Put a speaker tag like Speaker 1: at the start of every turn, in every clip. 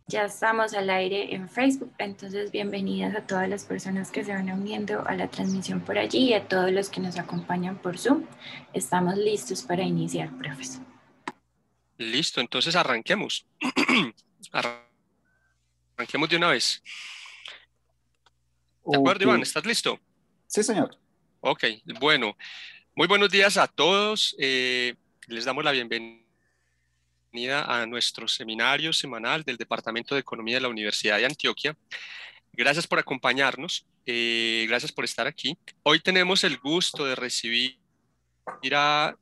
Speaker 1: Ya estamos al aire en Facebook, entonces bienvenidas a todas las personas que se van uniendo a la transmisión por allí y a todos los que nos acompañan por Zoom. Estamos listos para iniciar, profesor.
Speaker 2: Listo, entonces arranquemos. Arranquemos de una vez. ¿De acuerdo,
Speaker 3: Ok,
Speaker 2: Iván? ¿Estás listo?
Speaker 3: sí, señor.
Speaker 2: Ok, bueno. Muy buenos días a todos. Les damos la bienvenida a nuestro seminario semanal del Departamento de Economía de la Universidad de Antioquia. Gracias por acompañarnos. Gracias por estar aquí. Hoy tenemos el gusto de recibir a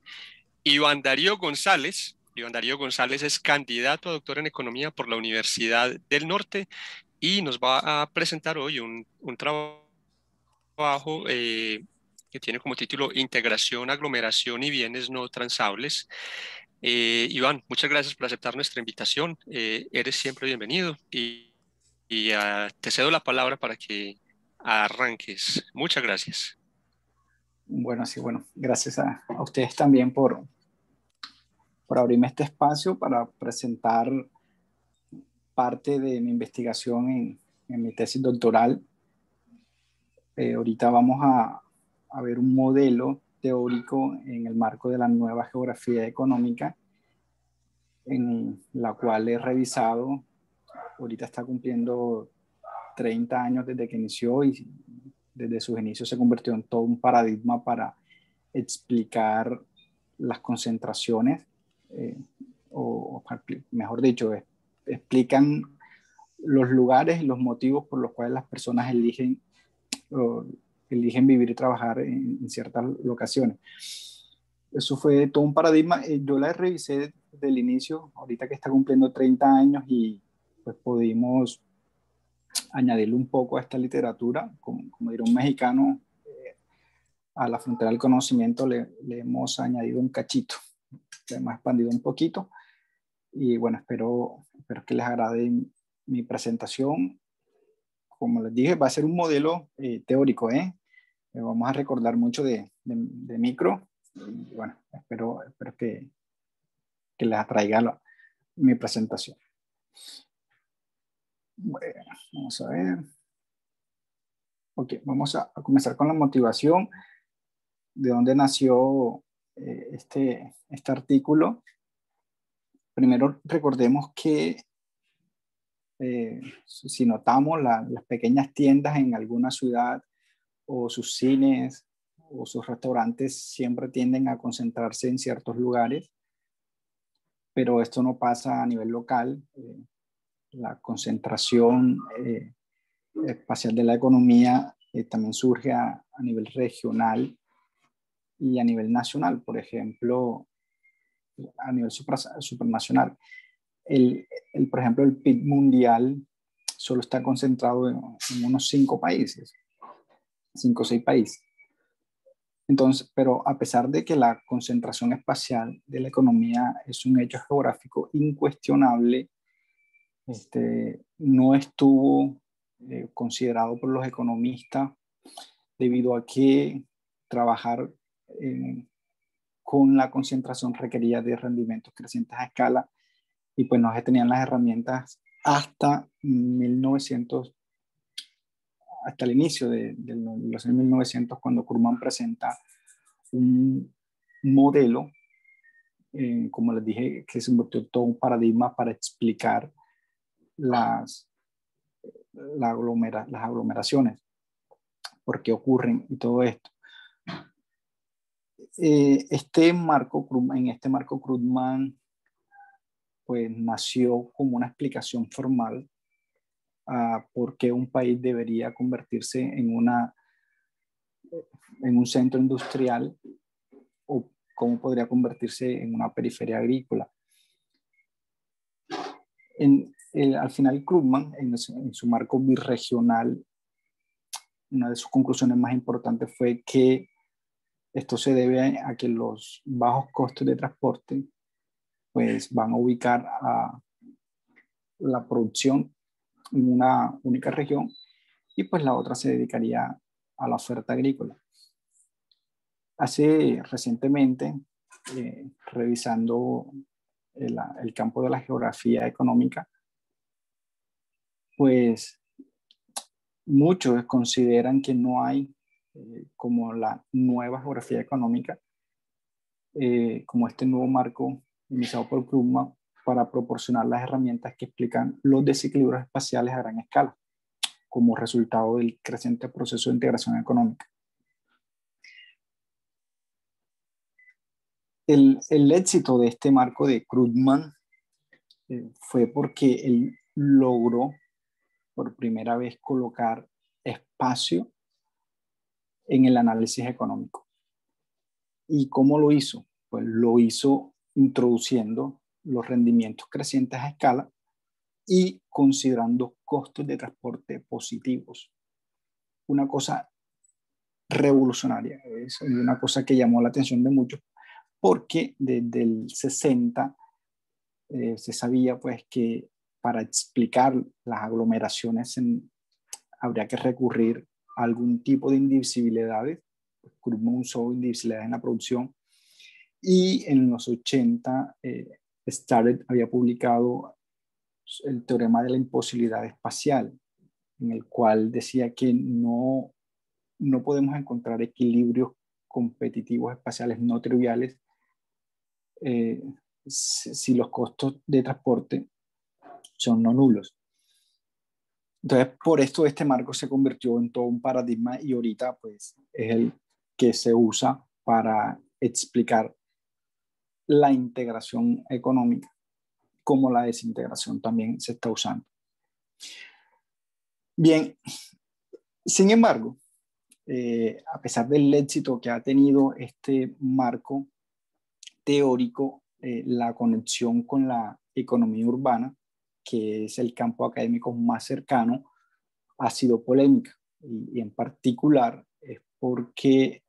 Speaker 2: Iván Darío González. Iván Darío González es candidato a doctor en economía por la Universidad del Norte y nos va a presentar hoy un trabajo que tiene como título Integración, Aglomeración y Bienes No Transables. Iván, muchas gracias por aceptar nuestra invitación. Eres siempre bienvenido y te cedo la palabra para que arranques. Muchas gracias.
Speaker 3: Bueno, sí, bueno, gracias a ustedes también por abrirme este espacio para presentar parte de mi investigación en mi tesis doctoral. Ahorita vamos a ver un modelo teórico en el marco de la nueva geografía económica, en la cual he revisado, ahorita está cumpliendo 30 años desde que inició y desde sus inicios se convirtió en todo un paradigma para explicar las concentraciones, eh, o mejor dicho, explican los lugares y los motivos por los cuales las personas eligen vivir y trabajar en ciertas locaciones. Eso fue todo un paradigma. Yo la revisé desde el inicio, ahorita que está cumpliendo 30 años y pues pudimos añadirle un poco a esta literatura, como diría un mexicano, a la frontera del conocimiento le hemos añadido un cachito, le hemos expandido un poquito y bueno, espero que les agrade mi presentación. Como les dije, va a ser un modelo teórico, ¿eh? Vamos a recordar mucho de micro y bueno, espero que les atraiga mi presentación. Bueno, vamos a ver. Ok, vamos a comenzar con la motivación de dónde nació este artículo. Primero recordemos que si notamos las pequeñas tiendas en alguna ciudad o sus cines o sus restaurantes siempre tienden a concentrarse en ciertos lugares, pero esto no pasa a nivel local. La concentración espacial de la economía también surge a nivel regional y a nivel nacional, por ejemplo, a nivel supranacional. Por ejemplo, el PIB mundial solo está concentrado en unos 5 o 6 países. Entonces, pero a pesar de que la concentración espacial de la economía es un hecho geográfico incuestionable, no estuvo considerado por los economistas debido a que trabajar con la concentración requería de rendimientos crecientes a escala y pues no se tenían las herramientas hasta 1900, hasta el inicio de los años 1900, cuando Krugman presenta un modelo, como les dije, que se convirtió todo un paradigma para explicar las aglomeraciones, por qué ocurren y todo esto. En este marco Krugman pues nació como una explicación formal a por qué un país debería convertirse en un centro industrial o cómo podría convertirse en una periferia agrícola. Al final, Krugman, en su marco birregional, una de sus conclusiones más importantes fue que esto se debe a que los bajos costos de transporte pues van a ubicar a la producción en una única región y pues la otra se dedicaría a la oferta agrícola. Hace recientemente, revisando el campo de la geografía económica, pues muchos consideran que no hay como la nueva geografía económica, como este nuevo marco iniciado por Krugman para proporcionar las herramientas que explican los desequilibrios espaciales a gran escala, como resultado del creciente proceso de integración económica. El éxito de este marco de Krugman fue porque él logró por primera vez colocar espacio en el análisis económico. ¿Y cómo lo hizo? Pues lo hizo introduciendo los rendimientos crecientes a escala y considerando costos de transporte positivos. Una cosa revolucionaria, es una cosa que llamó la atención de muchos, porque desde el 60 se sabía pues que para explicar las aglomeraciones habría que recurrir a algún tipo de indivisibilidades. Krugman usó indivisibilidades en la producción, y en los 80 Starrett había publicado el teorema de la imposibilidad espacial, en el cual decía que no podemos encontrar equilibrios competitivos espaciales no triviales si los costos de transporte son no nulos. Entonces, por esto este marco se convirtió en todo un paradigma, y ahorita pues es el que se usa para explicar la integración económica, como la desintegración también se está usando. Bien, sin embargo, a pesar del éxito que ha tenido este marco teórico, la conexión con la economía urbana, que es el campo académico más cercano, ha sido polémica, y en particular es porque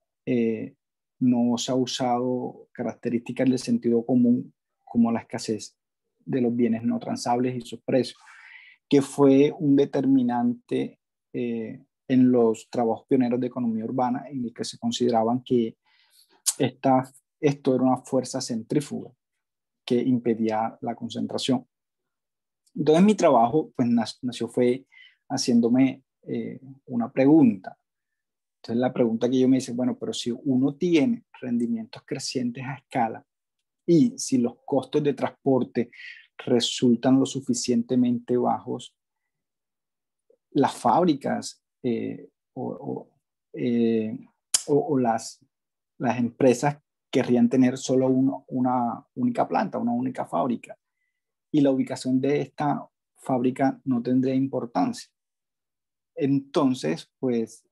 Speaker 3: no se ha usado características del sentido común, como la escasez de los bienes no transables y sus precios, que fue un determinante en los trabajos pioneros de economía urbana, en el que se consideraban que esto era una fuerza centrífuga que impedía la concentración. Entonces mi trabajo pues nació fue haciéndome una pregunta. Entonces la pregunta que yo me hice, bueno, pero si uno tiene rendimientos crecientes a escala, y si los costos de transporte resultan lo suficientemente bajos, las fábricas o las empresas querrían tener solo una única planta, una única fábrica, y la ubicación de esta fábrica no tendría importancia. Entonces, pues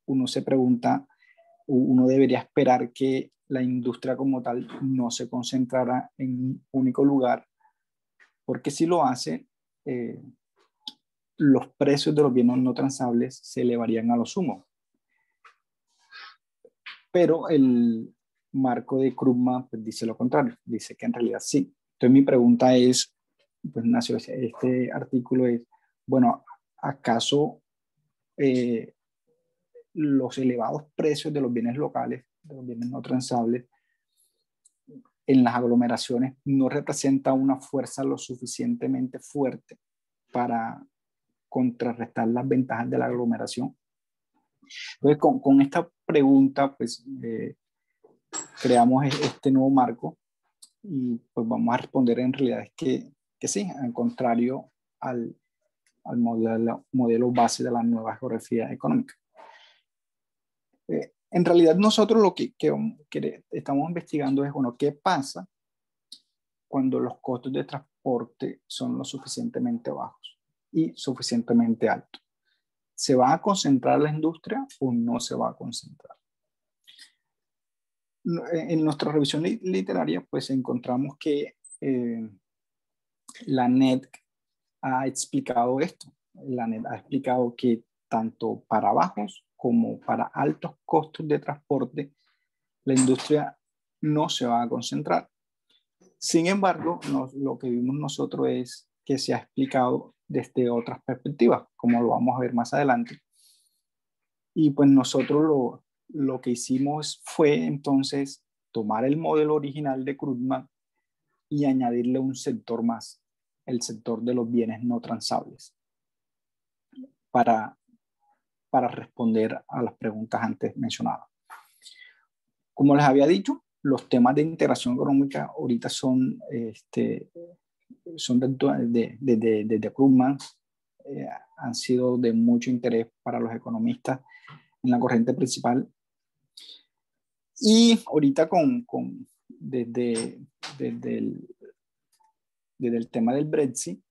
Speaker 3: uno se pregunta, uno debería esperar que la industria como tal no se concentrara en un único lugar, porque si lo hace, los precios de los bienes no transables se elevarían a lo sumo. Pero el marco de Krugman pues dice lo contrario, dice que en realidad sí. Entonces mi pregunta es, pues nació este artículo, es, bueno, ¿acaso los elevados precios de los bienes locales, de los bienes no transables, en las aglomeraciones no representa una fuerza lo suficientemente fuerte para contrarrestar las ventajas de la aglomeración? Entonces, con esta pregunta, pues creamos este nuevo marco, y pues vamos a responder en realidad es que sí, al contrario al modelo base de la nueva geografía económica. En realidad nosotros lo que estamos investigando es, bueno, ¿qué pasa cuando los costos de transporte son lo suficientemente bajos y suficientemente altos? ¿Se va a concentrar la industria o no se va a concentrar? En nuestra revisión literaria, pues encontramos que la NED ha explicado esto. La NED ha explicado que tanto para bajos como para altos costos de transporte, la industria no se va a concentrar. Sin embargo, lo que vimos nosotros es que se ha explicado desde otras perspectivas, como lo vamos a ver más adelante. Y pues nosotros lo que hicimos fue entonces tomar el modelo original de Krugman y añadirle un sector más, el sector de los bienes no transables. para responder a las preguntas antes mencionadas. Como les había dicho, los temas de integración económica ahorita son desde Krugman, han sido de mucho interés para los economistas en la corriente principal. Y ahorita desde el tema del Brexit,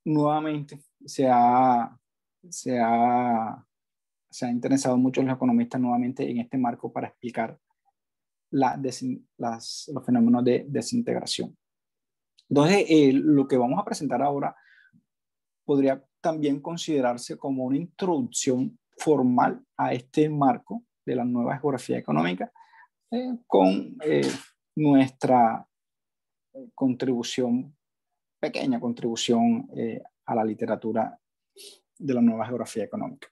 Speaker 3: nuevamente se ha interesado mucho los economistas nuevamente en este marco para explicar los fenómenos de desintegración. Entonces, lo que vamos a presentar ahora podría también considerarse como una introducción formal a este marco de la nueva geografía económica, con nuestra pequeña contribución a la literatura de la nueva geografía económica.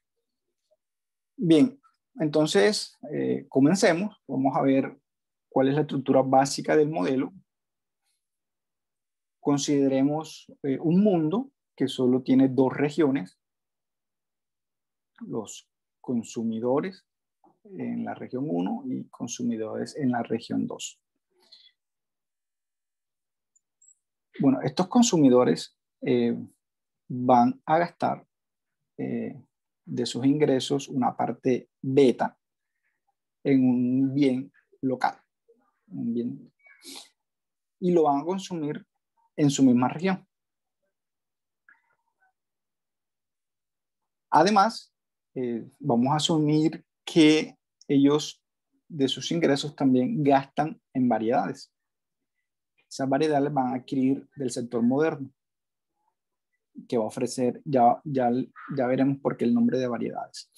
Speaker 3: Bien, entonces comencemos. Vamos a ver cuál es la estructura básica del modelo. Consideremos un mundo que solo tiene dos regiones: los consumidores en la región 1 y consumidores en la región 2. Bueno, estos consumidores van a gastar de sus ingresos una parte beta en un bien local, y lo van a consumir en su misma región. Además, vamos a asumir que ellos de sus ingresos también gastan en variedades. Esas variedades van a adquirir del sector moderno, que va a ofrecer, ya veremos por qué el nombre de variedades.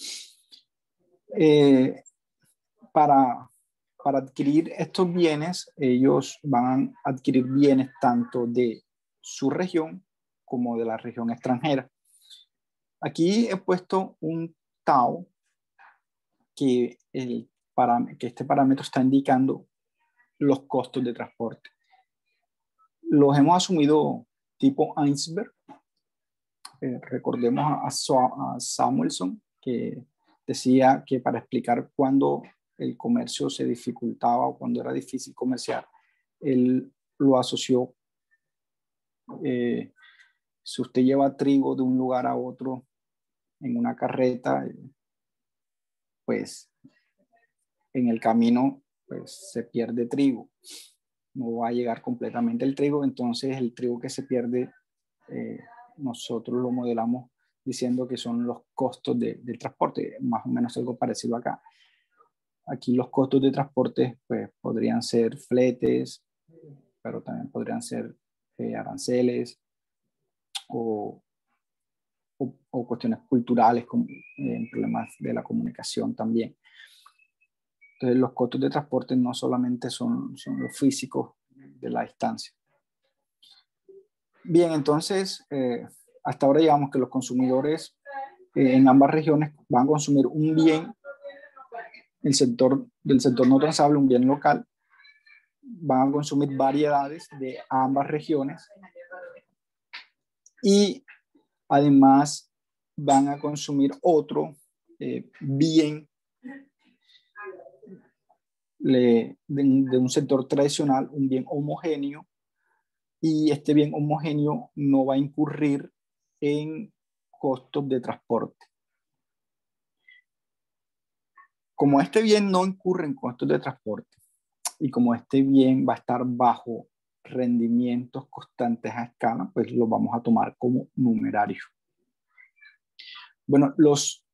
Speaker 3: Para adquirir estos bienes, ellos van a adquirir bienes tanto de su región como de la región extranjera. Aquí he puesto un tau que este parámetro está indicando los costos de transporte. Los hemos asumido tipo iceberg. Recordemos a Samuelson, que decía que para explicar cuándo el comercio se dificultaba o cuando era difícil comerciar, él lo asoció. Si usted lleva trigo de un lugar a otro en una carreta, pues en el camino pues, se pierde trigo. No va a llegar completamente el trigo, entonces el trigo que se pierde, nosotros lo modelamos diciendo que son los costos del transporte, más o menos algo parecido acá. Aquí los costos de transporte pues, podrían ser fletes, pero también podrían ser aranceles o cuestiones culturales, como problemas de la comunicación también. Entonces los costos de transporte no solamente son los físicos de la distancia. Bien, entonces hasta ahora digamos que los consumidores en ambas regiones van a consumir un bien del sector no transable, un bien local. Van a consumir variedades de ambas regiones y además van a consumir otro bien de un sector tradicional, un bien homogéneo, y este bien homogéneo no va a incurrir en costos de transporte. Como este bien no incurre en costos de transporte y como este bien va a estar bajo rendimientos constantes a escala, pues lo vamos a tomar como numerario. Bueno, los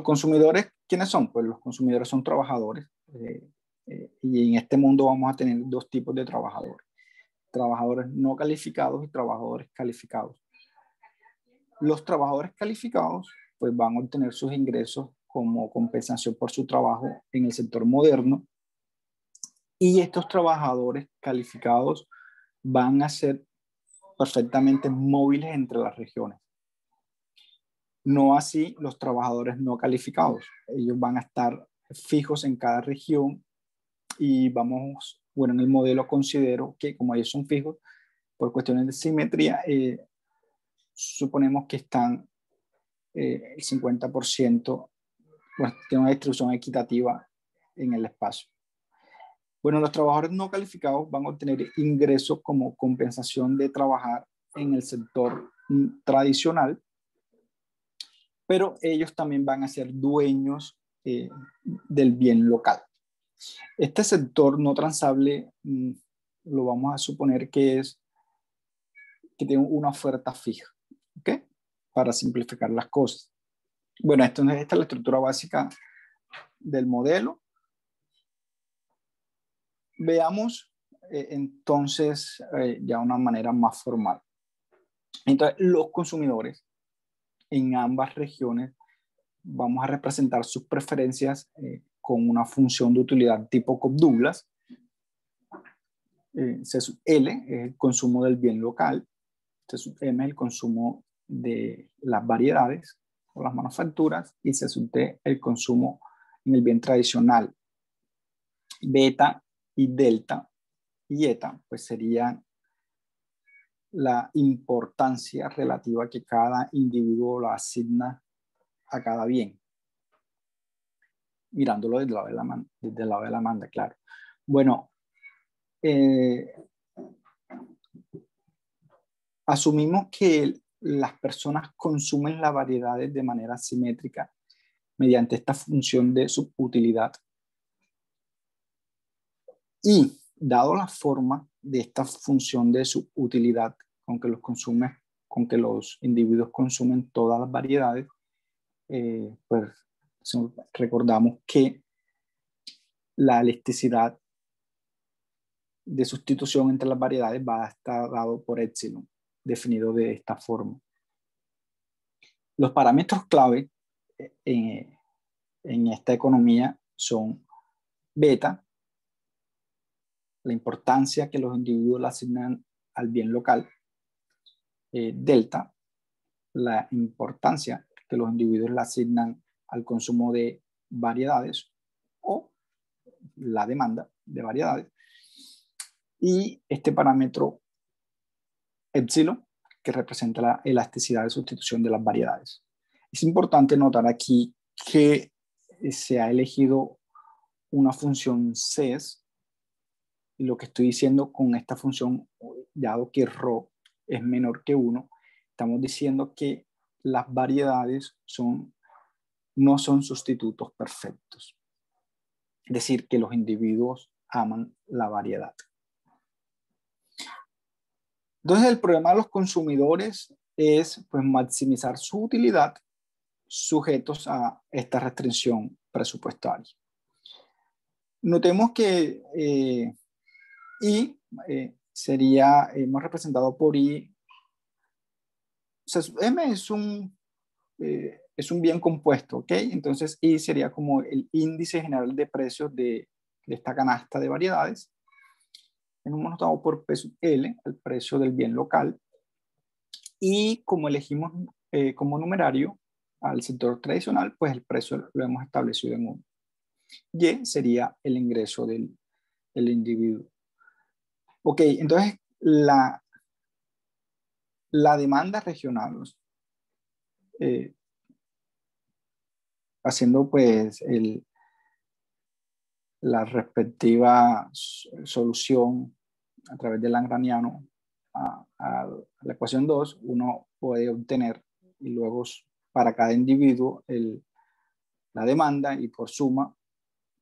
Speaker 3: consumidores, ¿quiénes son? Pues los consumidores son trabajadores, y en este mundo vamos a tener dos tipos de trabajadores: trabajadores no calificados y trabajadores calificados. Los trabajadores calificados pues van a obtener sus ingresos como compensación por su trabajo en el sector moderno, y estos trabajadores calificados van a ser perfectamente móviles entre las regiones. No así los trabajadores no calificados. Ellos van a estar fijos en cada región y en el modelo considero que como ellos son fijos, por cuestiones de simetría, suponemos que están el 50% pues, tiene una distribución equitativa en el espacio. Bueno, los trabajadores no calificados van a obtener ingresos como compensación de trabajar en el sector tradicional, pero ellos también van a ser dueños del bien local. Este sector no transable lo vamos a suponer que tiene una oferta fija, ¿ok? Para simplificar las cosas. Bueno, esta es la estructura básica del modelo. Veamos entonces ya una manera más formal. Entonces, los consumidores en ambas regiones vamos a representar sus preferencias con una función de utilidad tipo Cobb-Douglas. C sub L es el consumo del bien local, C sub M es el consumo de las variedades o las manufacturas, y C sub T el consumo en el bien tradicional. Beta y delta y eta pues serían la importancia relativa que cada individuo la asigna a cada bien, mirándolo desde el lado de la demanda, claro. Bueno, asumimos que las personas consumen las variedades de manera simétrica mediante esta función de subutilidad. Y dado la forma de esta función de subutilidad con que los individuos consumen todas las variedades, pues recordamos que la elasticidad de sustitución entre las variedades va a estar dado por epsilon, definido de esta forma. Los parámetros clave en esta economía son beta, la importancia que los individuos le asignan al bien local, delta, la importancia que los individuos le asignan al consumo de variedades o la demanda de variedades, y este parámetro epsilon, que representa la elasticidad de sustitución de las variedades. Es importante notar aquí que se ha elegido una función CES, y lo que estoy diciendo con esta función, dado que ρ es menor que 1, estamos diciendo que las variedades no son sustitutos perfectos. Es decir, que los individuos aman la variedad. Entonces, el problema de los consumidores es pues, maximizar su utilidad sujetos a esta restricción presupuestaria. Notemos que I hemos representado por I. O sea, M es un bien compuesto, ¿ok? Entonces I sería como el índice general de precios de esta canasta de variedades. Hemos notado por P sub L, el precio del bien local. Y como elegimos como numerario al sector tradicional, pues el precio lo hemos establecido en 1. Y sería el ingreso del individuo. Ok, entonces la demanda regional, haciendo pues la respectiva solución a través del lagrangiano a la ecuación 2, uno puede obtener, y luego para cada individuo la demanda, y por suma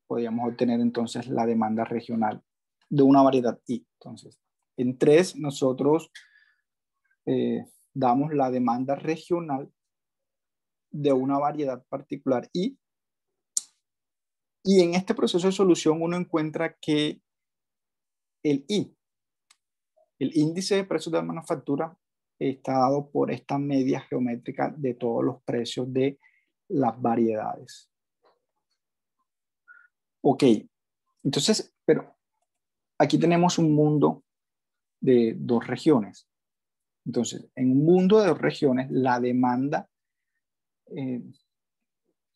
Speaker 3: podríamos obtener entonces la demanda regional de una variedad I. Entonces, en 3 nosotros damos la demanda regional de una variedad particular I, y en este proceso de solución uno encuentra que el I, el índice de precios de la manufactura, está dado por esta media geométrica de todos los precios de las variedades. Ok, entonces, pero aquí tenemos un mundo de 2 regiones. Entonces, en un mundo de 2 regiones, la demanda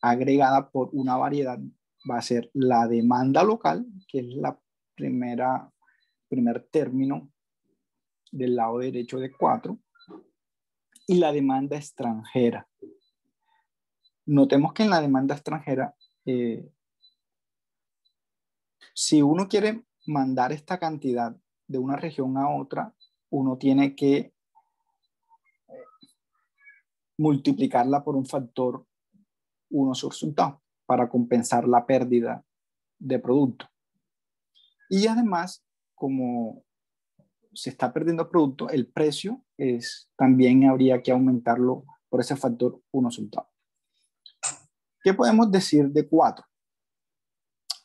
Speaker 3: agregada por una variedad va a ser la demanda local, que es la primer término del lado derecho de 4, y la demanda extranjera. Notemos que en la demanda extranjera, si uno quiere mandar esta cantidad de una región a otra, uno tiene que multiplicarla por un factor 1 su resultado para compensar la pérdida de producto. Y además, como se está perdiendo producto, el precio también habría que aumentarlo por ese factor 1 resultado. ¿Qué podemos decir de 4?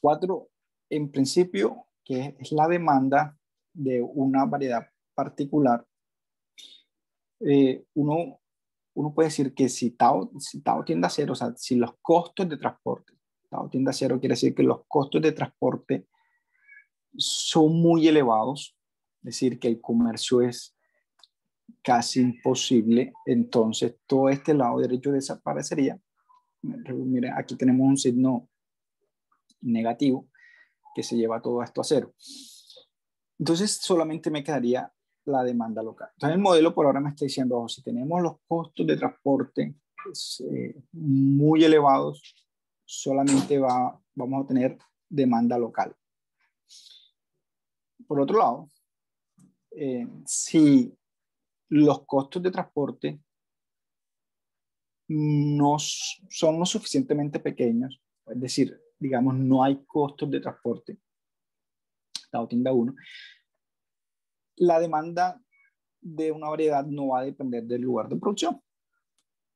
Speaker 3: 4, en principio, que es la demanda de una variedad particular. Uno puede decir que si Tao tiende a cero, o sea, si los costos de transporte, Tao tiende a cero, quiere decir que los costos de transporte son muy elevados, es decir, que el comercio es casi imposible, entonces todo este lado derecho desaparecería. Miren, aquí tenemos un signo negativo que se lleva todo esto a cero. Entonces solamente me quedaría la demanda local. Entonces el modelo por ahora me está diciendo, si tenemos los costos de transporte muy elevados, solamente vamos a tener demanda local. Por otro lado, si los costos de transporte no son lo suficientemente pequeños, es decir, digamos, no hay costos de transporte, Tao tiende a 1, la demanda de una variedad no va a depender del lugar de producción.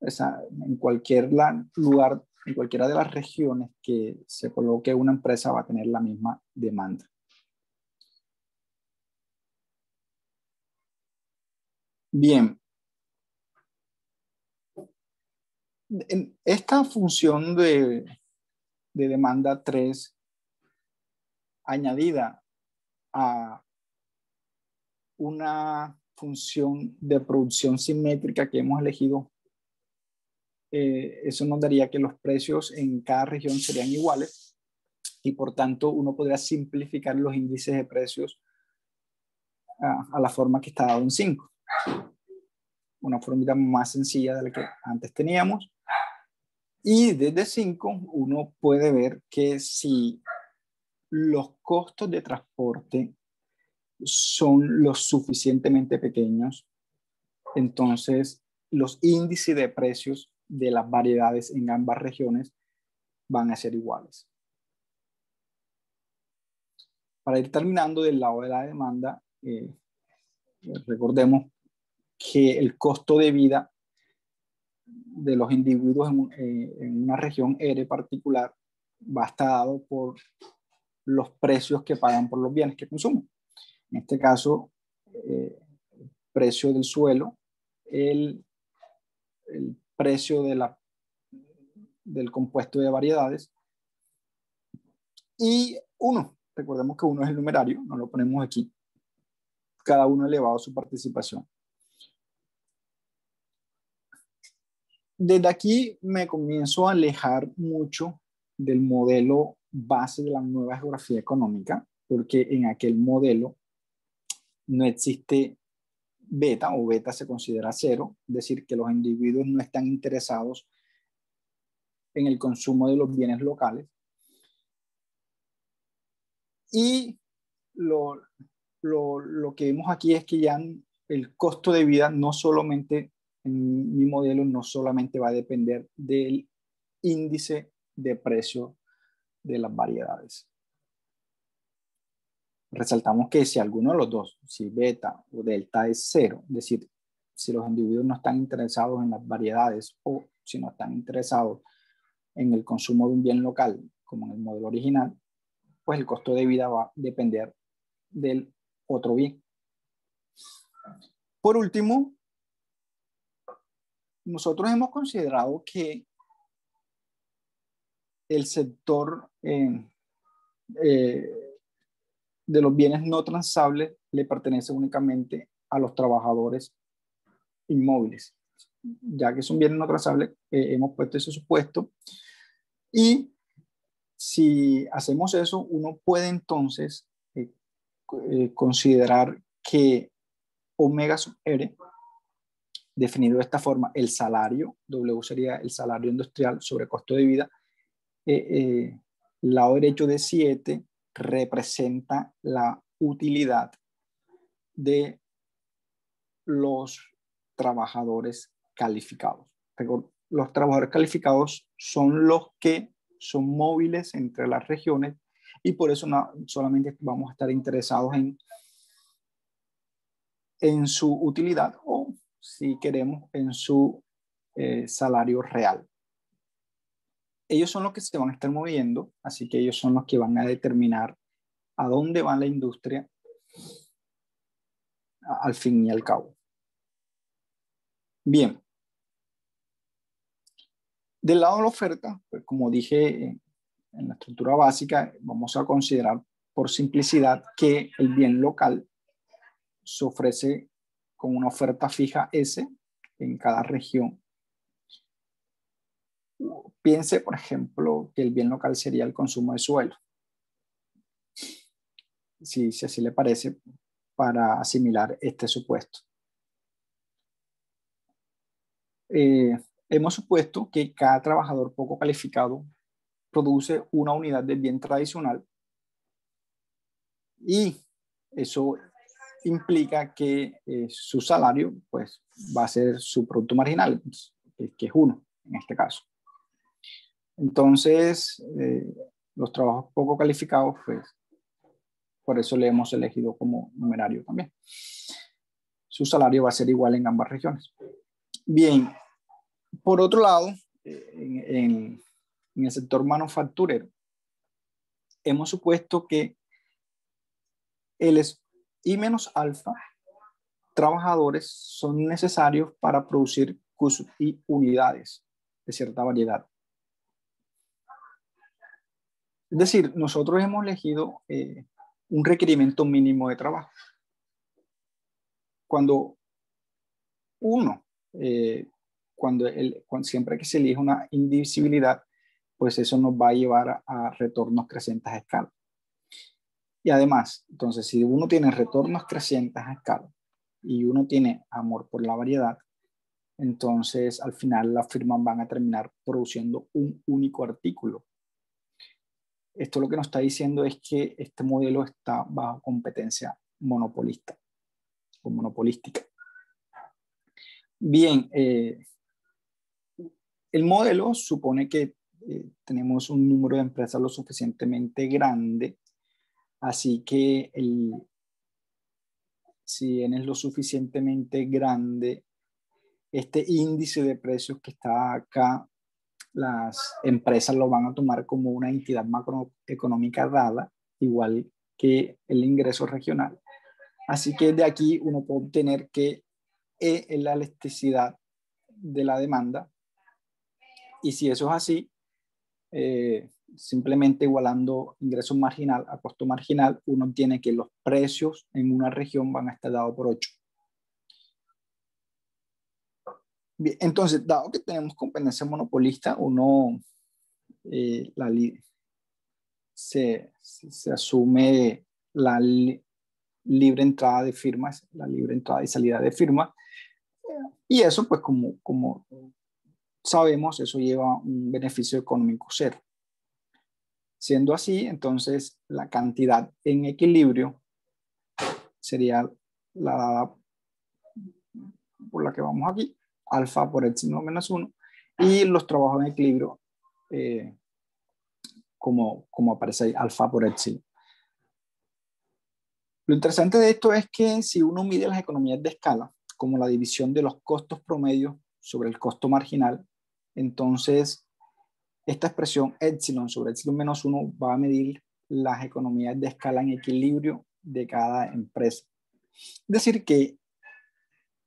Speaker 3: En cualquier lugar, en cualquiera de las regiones que se coloque una empresa va a tener la misma demanda. Bien. En esta función de demanda 3, añadida a una función de producción simétrica que hemos elegido, eso nos daría que los precios en cada región serían iguales y por tanto uno podría simplificar los índices de precios a la forma que está dado en 5. Una formita más sencilla de la que antes teníamos. Y desde 5 uno puede ver que si los costos de transporte son lo suficientemente pequeños, entonces los índices de precios de las variedades en ambas regiones van a ser iguales. Para ir terminando del lado de la demanda, recordemos que el costo de vida de los individuos en una región R particular va a estar dado por los precios que pagan por los bienes que consumen. En este caso, el precio del suelo, el precio del compuesto de variedades y 1. Recordemos que 1 es el numerario, no lo ponemos aquí. Cada uno elevado a su participación. Desde aquí me comienzo a alejar mucho del modelo base de la nueva geografía económica, porque en aquel modelo no existe beta, o beta se considera 0, es decir, que los individuos no están interesados en el consumo de los bienes locales. Y lo que vemos aquí es que ya el costo de vida no solamente, en mi modelo, no solamente va a depender del índice de precio de las variedades. Resaltamos que si alguno de los dos, si beta o delta es 0, es decir, si los individuos no están interesados en las variedades o si no están interesados en el consumo de un bien local, como en el modelo original, pues el costo de vida va a depender del otro bien. Por último, nosotros hemos considerado que el sector de los bienes no transables le pertenece únicamente a los trabajadores inmóviles. Ya que son bienes no transables, hemos puesto ese supuesto. Y si hacemos eso, uno puede entonces considerar que omega sub R definido de esta forma, el salario, W sería el salario industrial sobre costo de vida, el lado derecho de 7 representa la utilidad de los trabajadores calificados. Los trabajadores calificados son los que son móviles entre las regiones y por eso no solamente vamos a estar interesados en su utilidad o, si queremos, en su salario real. Ellos son los que se van a estar moviendo, así que ellos son los que van a determinar a dónde va la industria al fin y al cabo. Bien. Del lado de la oferta, pues como dije en la estructura básica, vamos a considerar por simplicidad que el bien local se ofrece con una oferta fija S en cada región. Piense, por ejemplo, que el bien local sería el consumo de suelo. Si así le parece, para asimilar este supuesto. Hemos supuesto que cada trabajador poco calificado produce una unidad de bien tradicional y eso implica que su salario pues, va a ser su producto marginal, que es 1 en este caso. Entonces, los trabajos poco calificados, pues, por eso le hemos elegido como numerario también. Su salario va a ser igual en ambas regiones. Bien, por otro lado, en el sector manufacturero, hemos supuesto que el I menos alfa trabajadores son necesarios para producir QSI unidades de cierta variedad. Es decir, nosotros hemos elegido un requerimiento mínimo de trabajo. Cuando siempre que se elige una indivisibilidad, pues eso nos va a llevar a retornos crecientes a escala. Y además, entonces, si uno tiene retornos crecientes a escala y uno tiene amor por la variedad, entonces al final las firmas van a terminar produciendo un único artículo. Esto lo que nos está diciendo es que este modelo está bajo competencia monopolista o monopolística. Bien, el modelo supone que tenemos un número de empresas lo suficientemente grande, así que si N es lo suficientemente grande, este índice de precios que está acá, las empresas lo van a tomar como una entidad macroeconómica dada, igual que el ingreso regional. Así que de aquí uno puede obtener que E es la elasticidad de la demanda. Y si eso es así, simplemente igualando ingreso marginal a costo marginal, uno tiene que los precios en una región van a estar dados por 8. Bien, entonces, dado que tenemos competencia monopolista, uno se asume la libre entrada de firmas, la libre entrada y salida de firmas, y eso, pues como sabemos, eso lleva un beneficio económico cero. Siendo así, entonces la cantidad en equilibrio sería la dada por la que vamos aquí, alfa por epsilon menos 1, y los trabajos en equilibrio como aparece ahí, alfa por epsilon. Lo interesante de esto es que si uno mide las economías de escala, como la división de los costos promedios sobre el costo marginal, entonces esta expresión epsilon sobre epsilon menos 1 va a medir las economías de escala en equilibrio de cada empresa. Es decir, que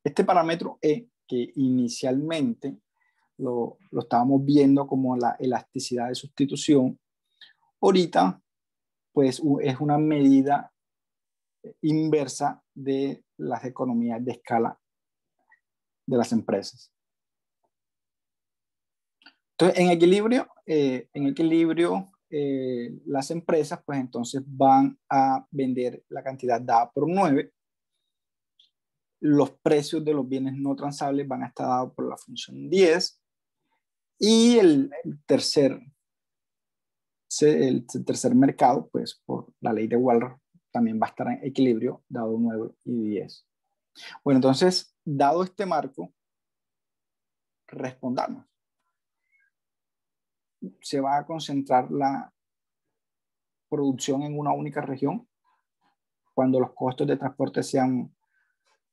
Speaker 3: este parámetro E, que inicialmente lo estábamos viendo como la elasticidad de sustitución, ahorita pues es una medida inversa de las economías de escala de las empresas. Entonces, en equilibrio, las empresas pues entonces van a vender la cantidad dada por 9 los precios de los bienes no transables van a estar dados por la función 10, y el tercer mercado, pues por la ley de Walras, también va a estar en equilibrio, dado 9 y 10. Bueno, entonces, dado este marco, respondamos. ¿Se va a concentrar la producción en una única región cuando los costos de transporte sean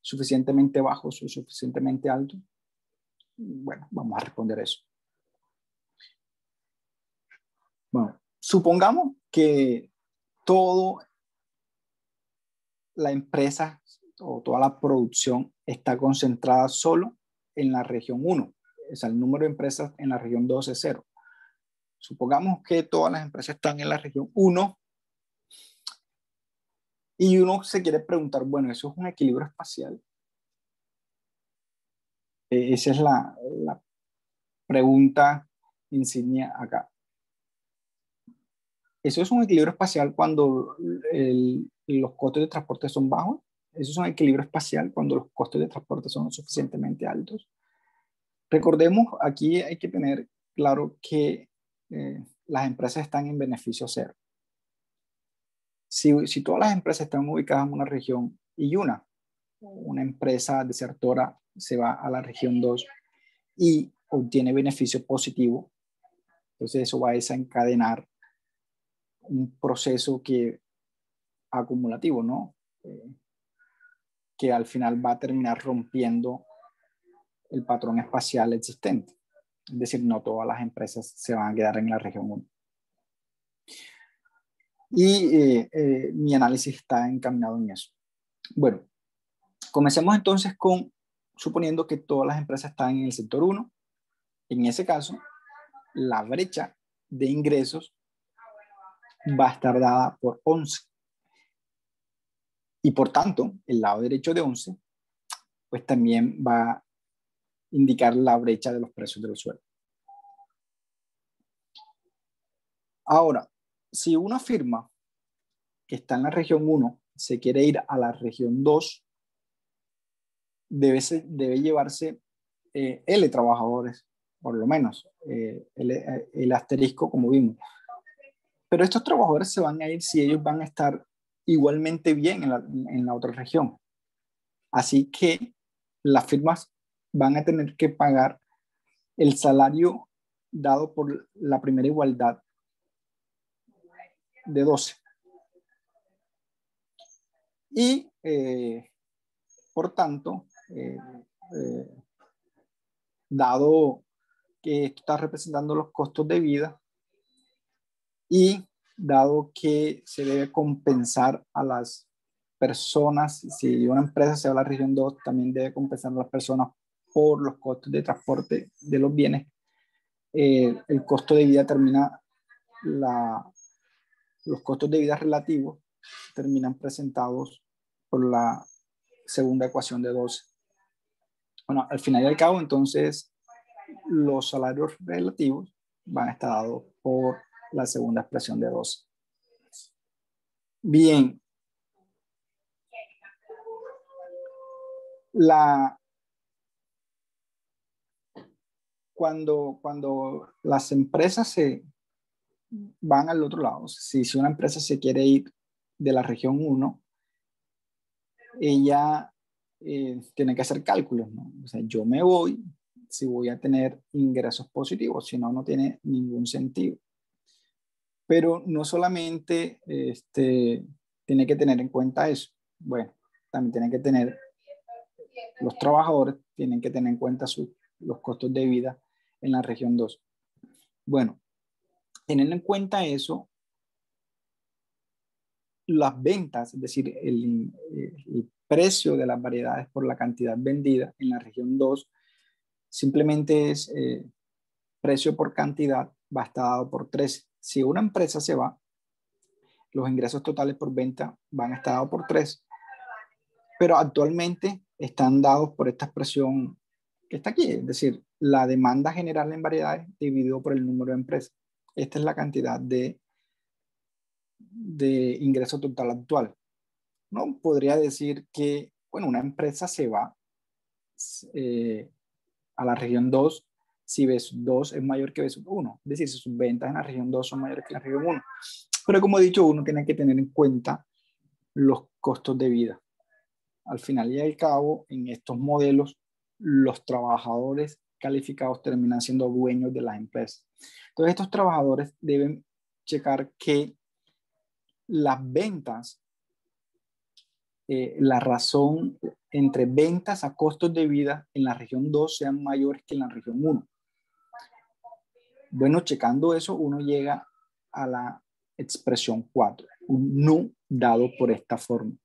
Speaker 3: suficientemente bajos o suficientemente altos? Bueno, vamos a responder eso. Bueno, supongamos que toda la empresa o toda la producción está concentrada solo en la región 1. O sea, el número de empresas en la región 2 es 0. Supongamos que todas las empresas están en la región 1 y uno se quiere preguntar, bueno, ¿eso es un equilibrio espacial? Esa es la pregunta insignia acá. ¿Eso es un equilibrio espacial cuando los costos de transporte son bajos? ¿Eso es un equilibrio espacial cuando los costos de transporte son suficientemente altos? Recordemos, aquí hay que tener claro que las empresas están en beneficio cero. Si todas las empresas están ubicadas en una región y una empresa desertora se va a la región 2 y obtiene beneficio positivo, entonces eso va a desencadenar un proceso acumulativo, ¿no? Que al final va a terminar rompiendo el patrón espacial existente. Es decir, no todas las empresas se van a quedar en la región 1. Y mi análisis está encaminado en eso. Bueno, comencemos entonces suponiendo que todas las empresas están en el sector 1. En ese caso, la brecha de ingresos va a estar dada por 11. Y por tanto, el lado derecho de 11, pues también va a indicar la brecha de los precios del suelo. Ahora, si una firma que está en la región 1 se quiere ir a la región 2, debe llevarse L trabajadores, por lo menos, el asterisco como vimos. Pero estos trabajadores se van a ir si ellos van a estar igualmente bien en la otra región. Así que las firmas van a tener que pagar el salario dado por la primera igualdad de 12. Y por tanto, dado que esto está representando los costos de vida y dado que se debe compensar a las personas, si una empresa se va a la región 2, también debe compensar a las personas por los costos de transporte de los bienes, el costo de vida los costos de vida relativos terminan presentados por la segunda ecuación de 12. Bueno, al final y al cabo, entonces, los salarios relativos van a estar dados por la segunda expresión de 12. Bien. Cuando las empresas se van al otro lado, si una empresa se quiere ir de la región 1, ella tiene que hacer cálculos, ¿no? O sea, yo me voy si voy a tener ingresos positivos, si no, no tiene ningún sentido. Pero no solamente tiene que tener en cuenta eso. Bueno, también tienen que tener, los trabajadores tienen que tener en cuenta los costos de vida en la región 2. Bueno, teniendo en cuenta eso, las ventas, es decir, el precio de las variedades por la cantidad vendida en la región 2, simplemente es precio por cantidad, va a estar dado por 13. Si una empresa se va, los ingresos totales por venta van a estar dados por 3, pero actualmente están dados por esta expresión que está aquí, es decir, la demanda general en variedades dividido por el número de empresas. Esta es la cantidad de ingreso total actual. ¿No? Podría decir que bueno, una empresa se va a la región 2 si B2 es mayor que B1, es decir, si sus ventas en la región 2 son mayores que la región 1. Pero como he dicho, uno tiene que tener en cuenta los costos de vida. Al final y al cabo, en estos modelos, los trabajadores calificados terminan siendo dueños de las empresas. Entonces, estos trabajadores deben checar que las ventas, la razón entre ventas a costos de vida en la región 2 sean mayores que en la región 1. Bueno, checando eso, uno llega a la expresión 4, un NU dado por esta forma.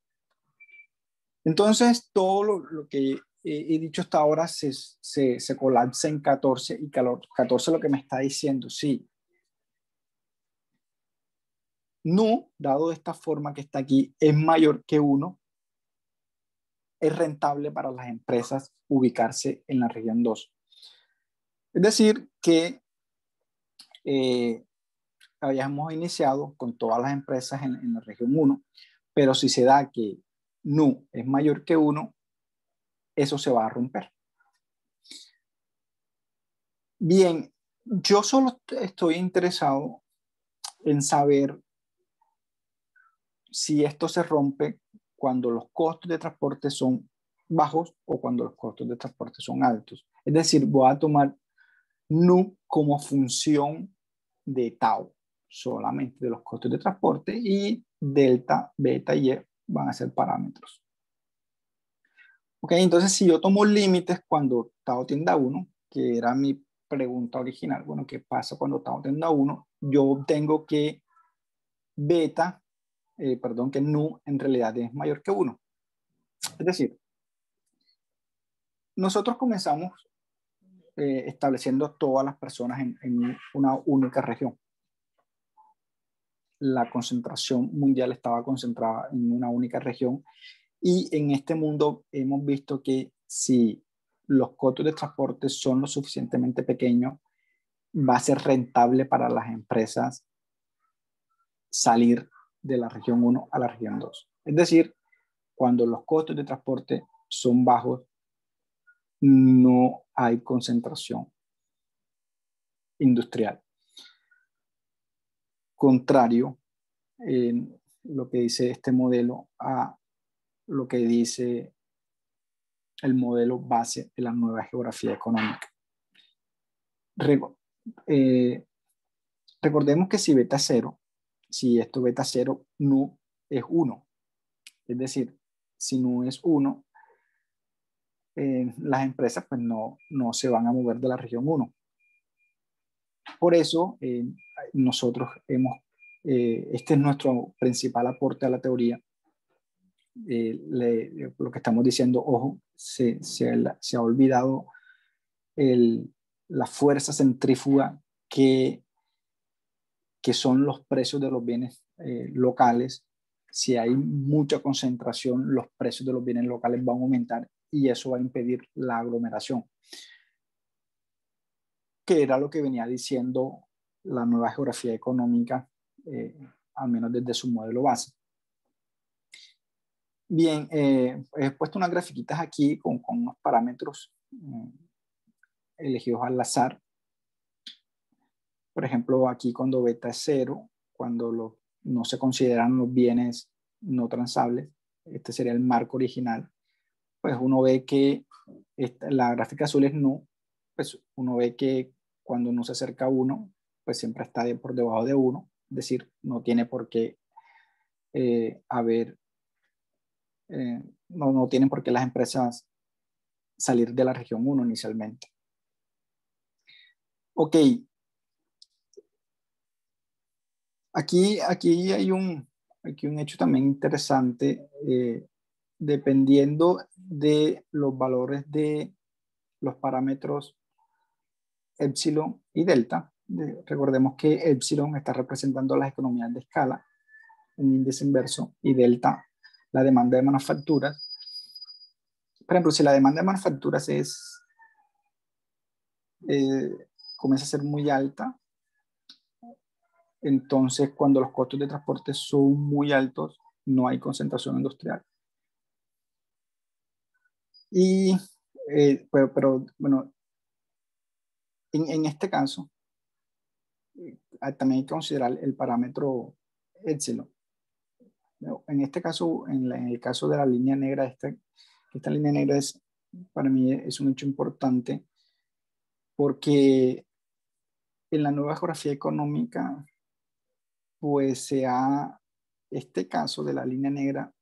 Speaker 3: Entonces, todo lo que he dicho hasta ahora se colapsa en 14 y 14 lo que me está diciendo, sí, NU dado de esta forma que está aquí es mayor que 1, es rentable para las empresas ubicarse en la región 2. Es decir, que habíamos iniciado con todas las empresas en la región 1, pero si se da que NU es mayor que 1, eso se va a romper. Bien, yo solo estoy interesado en saber si esto se rompe cuando los costos de transporte son bajos o cuando los costos de transporte son altos. Es decir, voy a tomar NU como función de tau, solamente de los costos de transporte, y delta, beta y E van a ser parámetros. Ok, entonces si yo tomo límites cuando tau tiende a 1, que era mi pregunta original, bueno, ¿qué pasa cuando tau tiende a 1? Yo obtengo que beta, que NU en realidad es mayor que 1. Es decir, nosotros comenzamos estableciendo todas las personas en una única región. La concentración mundial estaba concentrada en una única región, y en este mundo hemos visto que si los costos de transporte son lo suficientemente pequeños, va a ser rentable para las empresas salir de la región 1 a la región 2. Es decir, cuando los costos de transporte son bajos, no hay concentración industrial. Contrario, lo que dice este modelo a lo que dice el modelo base de la nueva geografía económica. Recordemos que si beta 0, si esto beta 0, NU es 1. Es decir, si NU es 1, las empresas pues no se van a mover de la región 1. Por eso nosotros este es nuestro principal aporte a la teoría. Lo que estamos diciendo, ojo, se ha olvidado la fuerza centrífuga que son los precios de los bienes locales. Si hay mucha concentración, los precios de los bienes locales van a aumentar y eso va a impedir la aglomeración, que era lo que venía diciendo la nueva geografía económica, al menos desde su modelo base. Bien, he puesto unas grafiquitas aquí con unos parámetros elegidos al azar. Por ejemplo, aquí cuando beta es 0, cuando no se consideran los bienes no transables, este sería el marco original, pues uno ve que la gráfica azul es NU, pues uno ve que cuando uno se acerca a 1, pues siempre está por debajo de 1, es decir, no tiene por qué no tienen por qué las empresas salir de la región 1 inicialmente. Ok. Aquí hay un hecho también interesante. Dependiendo de los valores de los parámetros epsilon y delta, recordemos que epsilon está representando las economías de escala, un índice inverso, y delta la demanda de manufacturas. Por ejemplo, si la demanda de manufacturas comienza a ser muy alta, entonces cuando los costos de transporte son muy altos, no hay concentración industrial. Y, pero bueno, en este caso, también hay que considerar el parámetro epsilon. En este caso, en el caso de la línea negra, esta línea negra para mí es un hecho importante porque en la nueva geografía económica, pues este caso de la línea negra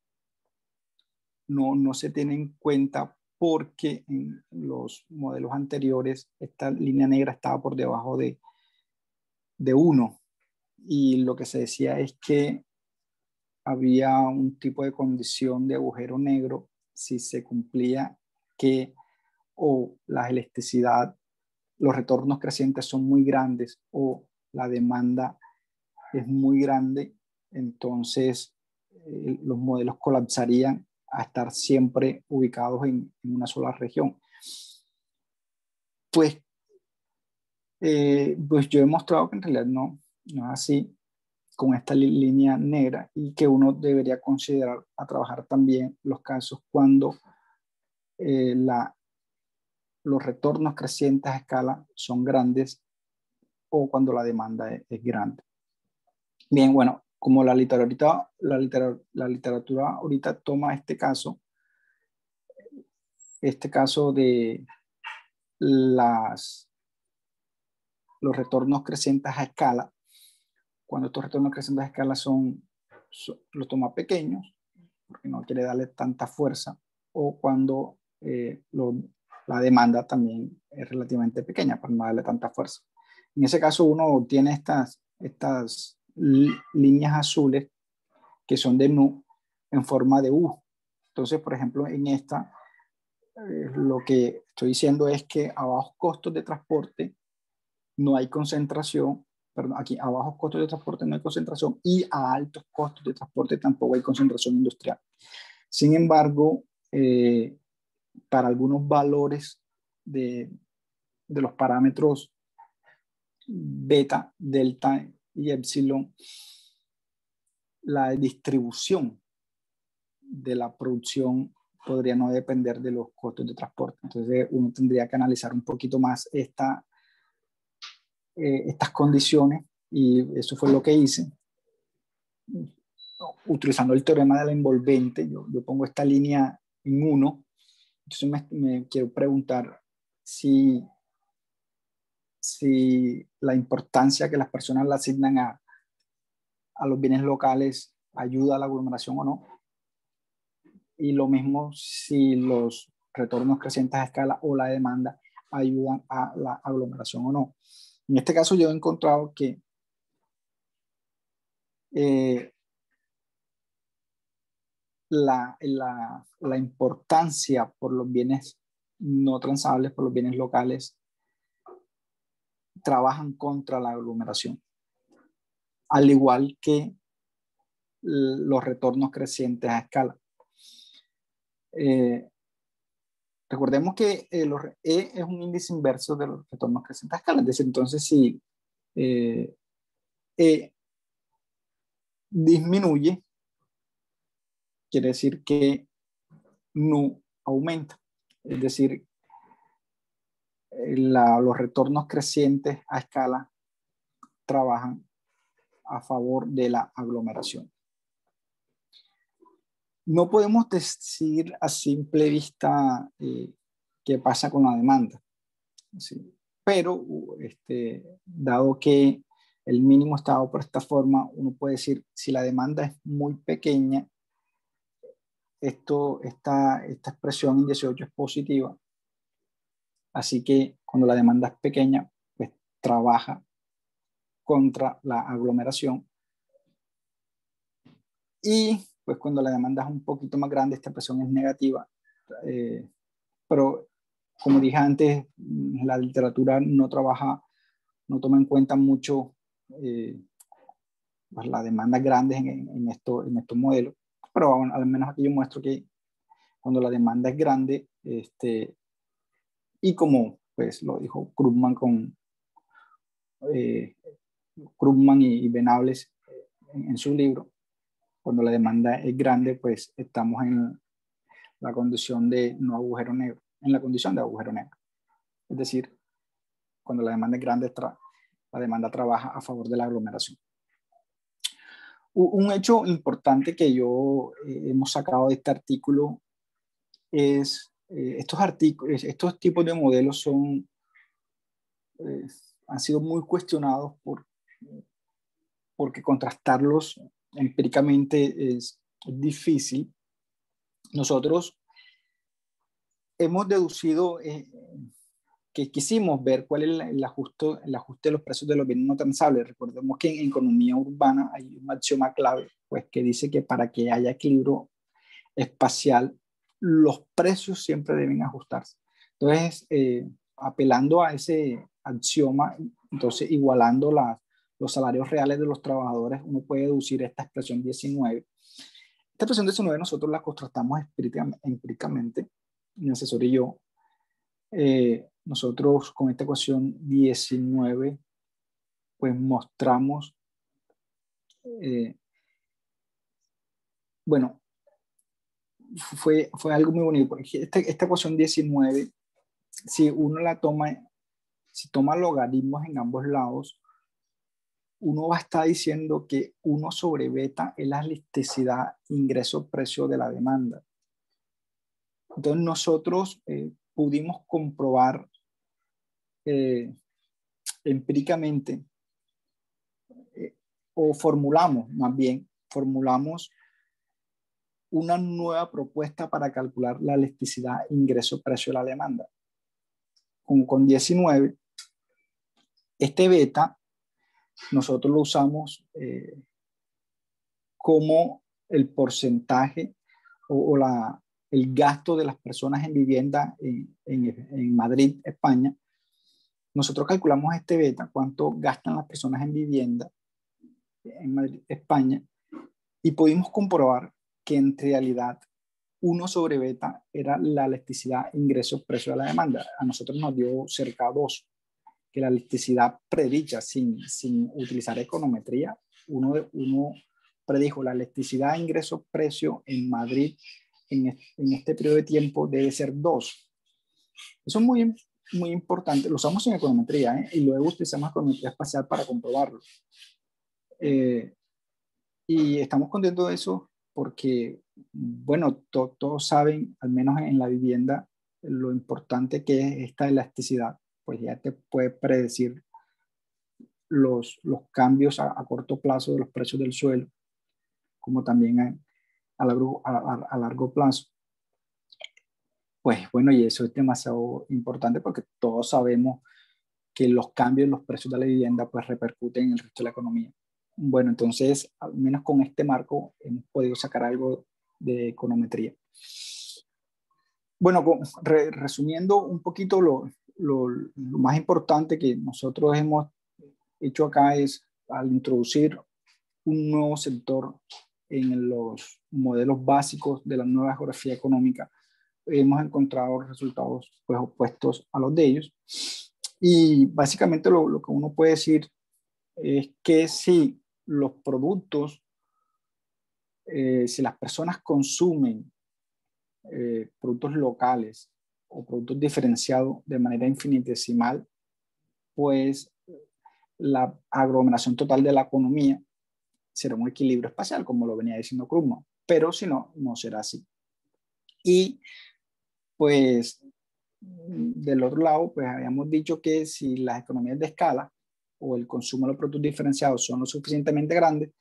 Speaker 3: no se tiene en cuenta porque en los modelos anteriores esta línea negra estaba por debajo de 1 y lo que se decía es que había un tipo de condición de agujero negro si se cumplía que o la elasticidad, los retornos crecientes son muy grandes o la demanda es muy grande, entonces los modelos colapsarían a estar siempre ubicados en una sola región. Pues, pues yo he mostrado que en realidad no es así con esta línea negra y que uno debería considerar a trabajar también los casos cuando los retornos crecientes a escala son grandes o cuando la demanda es grande. Bien, bueno, como la literatura ahorita toma este caso de los retornos crecientes a escala, cuando estos retornos crecientes a escala los toma pequeños, porque no quiere darle tanta fuerza, o cuando la demanda también es relativamente pequeña para no darle tanta fuerza. En ese caso uno tiene estas líneas azules que son de nu en forma de U. Entonces, por ejemplo, en esta, lo que estoy diciendo es que a bajos costos de transporte no hay concentración, perdón, aquí a bajos costos de transporte no hay concentración y a altos costos de transporte tampoco hay concentración industrial. Sin embargo, para algunos valores de los parámetros beta, delta y epsilon, la distribución de la producción podría no depender de los costos de transporte. Entonces uno tendría que analizar un poquito más estas condiciones y eso fue lo que hice. Utilizando el teorema de la envolvente, yo pongo esta línea en 1. Entonces me quiero preguntar si la importancia que las personas le asignan a los bienes locales ayuda a la aglomeración o no. Y lo mismo si los retornos crecientes a escala o la demanda ayudan a la aglomeración o no. En este caso yo he encontrado que la importancia por los bienes no transables, por los bienes locales, trabajan contra la aglomeración, al igual que los retornos crecientes a escala. Recordemos que E es un índice inverso de los retornos crecientes a escala, es decir, entonces si E disminuye, quiere decir que nu aumenta, es decir, los retornos crecientes a escala trabajan a favor de la aglomeración. No podemos decir a simple vista qué pasa con la demanda, ¿sí? Pero dado que el mínimo está dado por esta forma, uno puede decir si la demanda es muy pequeña, esta expresión en 18 es positiva. Así que cuando la demanda es pequeña, pues trabaja contra la aglomeración. Y pues cuando la demanda es un poquito más grande, esta presión es negativa. Pero como dije antes, la literatura no toma en cuenta mucho pues las demandas grandes en estos modelos. Pero al menos aquí yo muestro que cuando la demanda es grande, y como pues lo dijo Krugman y Venables en su libro, cuando la demanda es grande, pues estamos la condición de no agujero negro, en la condición de agujero negro. Es decir, cuando la demanda es grande, la demanda trabaja a favor de la aglomeración. Un hecho importante que hemos sacado de este artículo es estos tipos de modelos han sido muy cuestionados porque contrastarlos empíricamente es difícil. Nosotros hemos deducido que quisimos ver cuál es el ajuste de los precios de los bienes no transables. Recordemos que en economía urbana hay un axioma clave, pues, que dice que para que haya equilibrio espacial, los precios siempre deben ajustarse. Entonces, apelando a ese axioma, entonces igualando los salarios reales de los trabajadores, uno puede deducir esta expresión 19. Esta expresión 19 nosotros la contrastamos empíricamente, mi asesor y yo. Nosotros con esta ecuación 19 pues mostramos, bueno, fue algo muy bonito, porque esta ecuación 19, si uno si toma logaritmos en ambos lados, uno va a estar diciendo que 1 sobre beta es la elasticidad ingreso-precio de la demanda. Entonces nosotros pudimos comprobar empíricamente, o formulamos una nueva propuesta para calcular la elasticidad ingreso-precio de la demanda. Con 19, este beta nosotros lo usamos como el porcentaje o el gasto de las personas en vivienda en Madrid, España. Nosotros calculamos este beta, cuánto gastan las personas en vivienda en Madrid, España, y pudimos comprobar que en realidad 1 sobre beta era la elasticidad ingreso-precio de la demanda. A nosotros nos dio cerca de 2, que la elasticidad predicha sin utilizar econometría. Uno predijo la elasticidad ingreso-precio en Madrid en este periodo de tiempo debe ser 2. Eso es muy, muy importante. Lo usamos en econometría, y luego utilizamos econometría espacial para comprobarlo. Y estamos contentos de eso porque, bueno, todos saben, al menos en la vivienda, lo importante que es esta elasticidad. Pues ya te puede predecir los cambios a corto plazo de los precios del suelo, como también a largo plazo. Pues bueno, y eso es demasiado importante porque todos sabemos que los cambios en los precios de la vivienda pues repercuten en el resto de la economía. Bueno, entonces, al menos con este marco hemos podido sacar algo de econometría. Bueno, resumiendo un poquito, lo más importante que nosotros hemos hecho acá es, al introducir un nuevo sector en los modelos básicos de la nueva geografía económica, hemos encontrado resultados pues opuestos a los de ellos. Y básicamente lo que uno puede decir es que si los productos, si las personas consumen productos locales o productos diferenciados de manera infinitesimal, pues la aglomeración total de la economía será un equilibrio espacial, como lo venía diciendo Krugman, pero si no, no será así. Y pues del otro lado, pues habíamos dicho que si las economías de escala o el consumo de los productos diferenciados son lo suficientemente grandes,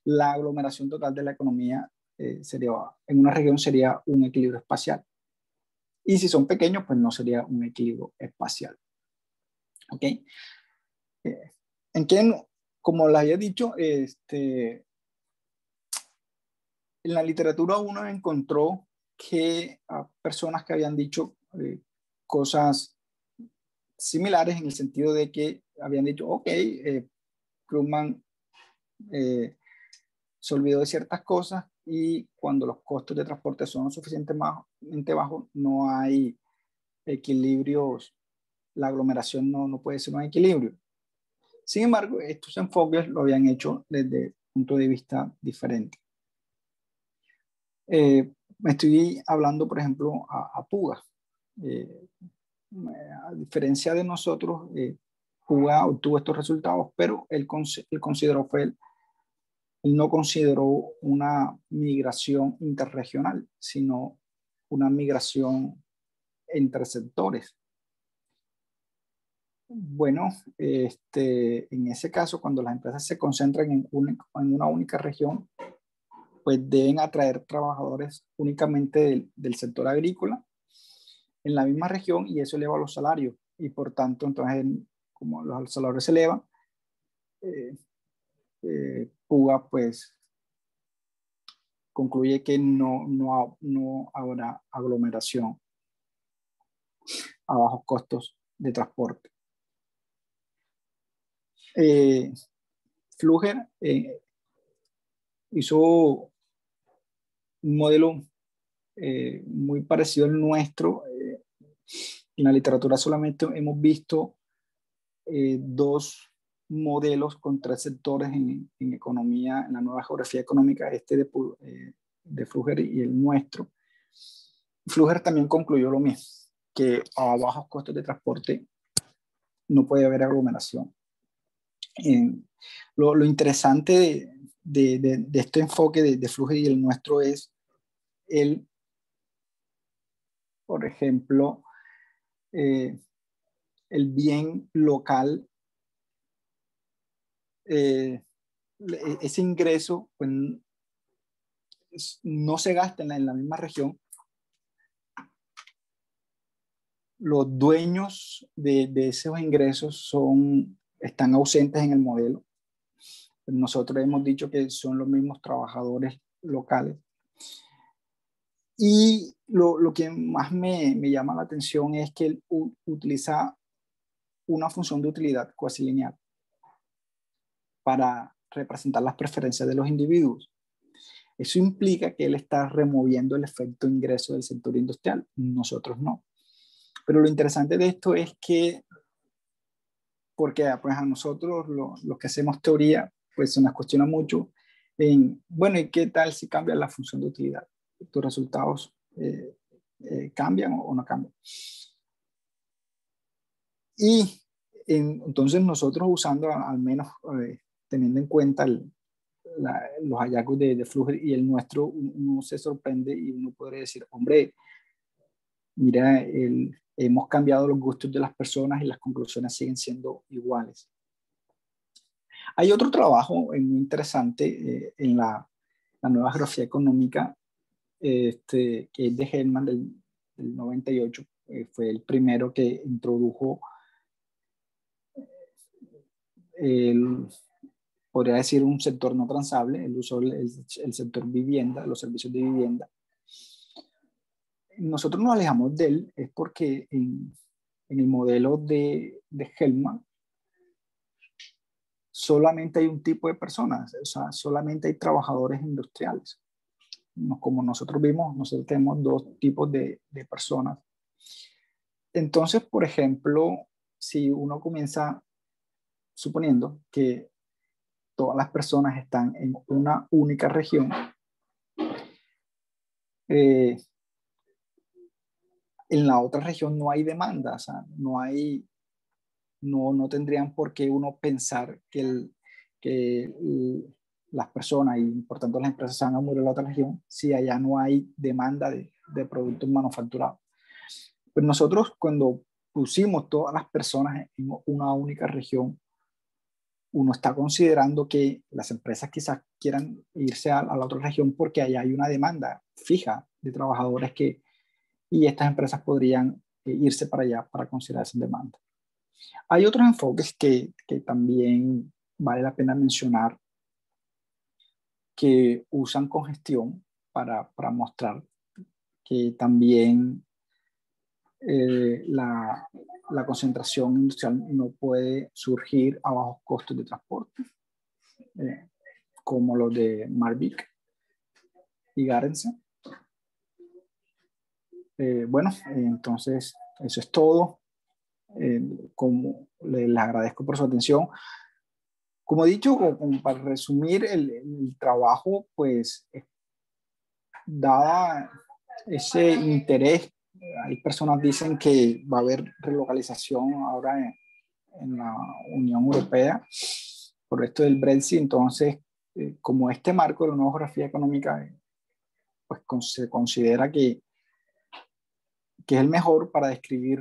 Speaker 3: la aglomeración total de la economía en una región sería un equilibrio espacial. Y si son pequeños, pues no sería un equilibrio espacial. ¿Ok? Como les había dicho, en la literatura uno encontró que personas que habían dicho cosas similares en el sentido de que habían dicho, ok, Krugman se olvidó de ciertas cosas y cuando los costos de transporte son lo suficientemente bajos, no hay equilibrios, la aglomeración no puede ser un equilibrio. Sin embargo, estos enfoques lo habían hecho desde un punto de vista diferente. me estoy hablando, por ejemplo, a Puga. A diferencia de nosotros, Puga obtuvo estos resultados, pero él no consideró una migración interregional, sino una migración entre sectores. Bueno, en ese caso, cuando las empresas se concentran en una única región, pues deben atraer trabajadores únicamente del sector agrícola en la misma región, y eso eleva los salarios. Y por tanto, entonces, como los salarios se elevan, Puga pues concluye que no habrá aglomeración a bajos costos de transporte. Pflüger hizo un modelo muy parecido al nuestro. En la literatura solamente hemos visto dos modelos con tres sectores en economía, en la nueva geografía económica, de Pflüger y el nuestro. Pflüger también concluyó lo mismo, que a bajos costos de transporte no puede haber aglomeración. Lo interesante de este enfoque de Pflüger y el nuestro es por ejemplo, el bien local, ese ingreso pues, no se gasta en la misma región. Los dueños de esos ingresos están ausentes en el modelo. Nosotros hemos dicho que son los mismos trabajadores locales. Y lo que más me llama la atención es que él utiliza una función de utilidad cuasi lineal para representar las preferencias de los individuos. Eso implica que él está removiendo el efecto ingreso del sector industrial. Nosotros no. Pero lo interesante de esto es que, porque pues a nosotros los que hacemos teoría, pues se nos cuestiona mucho bueno, ¿y qué tal si cambia la función de utilidad? Tus resultados cambian o no cambian. Y entonces nosotros usando, al menos teniendo en cuenta los hallazgos de Pflüger y el nuestro, uno se sorprende y uno podría decir, hombre, mira, hemos cambiado los gustos de las personas y las conclusiones siguen siendo iguales. Hay otro trabajo muy interesante en la nueva geografía económica, que es de Hellman del 98. Fue el primero que introdujo podría decir un sector no transable. Él usó el sector vivienda, los servicios de vivienda. Nosotros nos alejamos de él es porque en el modelo de Hellman solamente hay un tipo de personas, o sea, solamente hay trabajadores industriales. Como nosotros vimos, nosotros tenemos dos tipos de personas. Entonces, por ejemplo, si uno comienza suponiendo que todas las personas están en una única región, en la otra región no hay demanda, o sea, no tendrían por qué uno pensar que las personas y por tanto las empresas se van a mover a la otra región si allá no hay demanda de productos manufacturados. Pues nosotros cuando pusimos todas las personas en una única región, uno está considerando que las empresas quizás quieran irse a la otra región porque allá hay una demanda fija de trabajadores y estas empresas podrían irse para allá para considerar esa demanda. Hay otros enfoques que también vale la pena mencionar que usan congestión para mostrar que también la concentración industrial no puede surgir a bajos costos de transporte, como los de Marvik y Garensen. Bueno, entonces eso es todo. Como les agradezco por su atención. Como he dicho, como para resumir el trabajo, pues dada ese interés. Hay personas que dicen que va a haber relocalización ahora en la Unión Europea por esto del Brexit. Entonces, como este marco de la nueva geografía económica, pues se considera que es el mejor para describir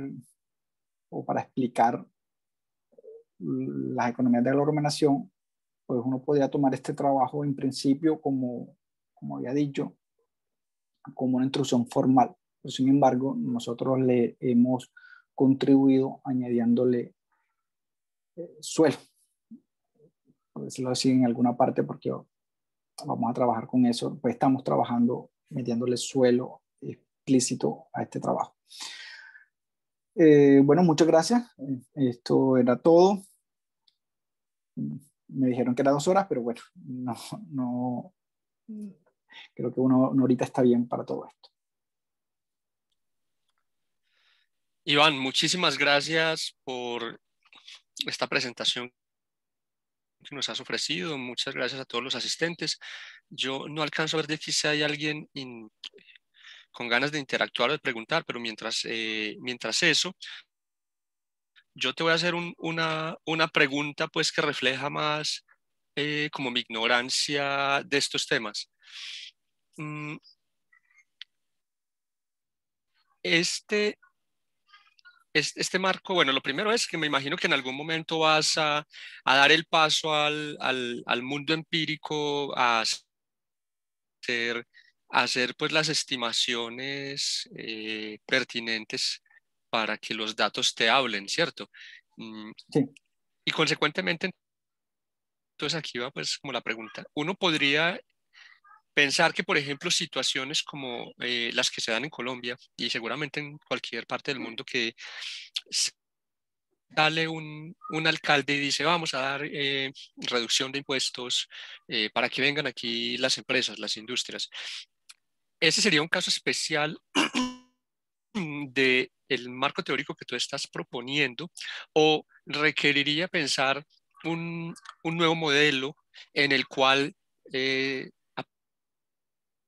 Speaker 3: o para explicar las economías de aglomeración, pues uno podría tomar este trabajo en principio como había dicho, como una instrucción formal. Pero, sin embargo, nosotros le hemos contribuido añadiéndole suelo, por decirlo así, en alguna parte, porque vamos a trabajar con eso, pues estamos trabajando metiéndole suelo explícito a este trabajo. Bueno, muchas gracias. Esto era todo. Me dijeron que era 2 horas, pero bueno, no creo que una horita está bien para todo esto.
Speaker 2: Iván, muchísimas gracias por esta presentación que nos has ofrecido. Muchas gracias a todos los asistentes. Yo no alcanzo a ver de aquí si hay alguien con ganas de interactuar o de preguntar, pero mientras eso, yo te voy a hacer una pregunta pues que refleja más como mi ignorancia de estos temas. Este marco, bueno, lo primero es que me imagino que en algún momento vas a dar el paso al mundo empírico, hacer, hacer pues las estimaciones pertinentes para que los datos te hablen, ¿cierto?
Speaker 3: Sí.
Speaker 2: Y consecuentemente, entonces aquí va pues como la pregunta. Uno podría pensar que, por ejemplo, situaciones como las que se dan en Colombia y seguramente en cualquier parte del mundo que sale un alcalde y dice, vamos a dar reducción de impuestos para que vengan aquí las empresas, las industrias. Ese sería un caso especial del marco teórico que tú estás proponiendo, o requeriría pensar un nuevo modelo en el cual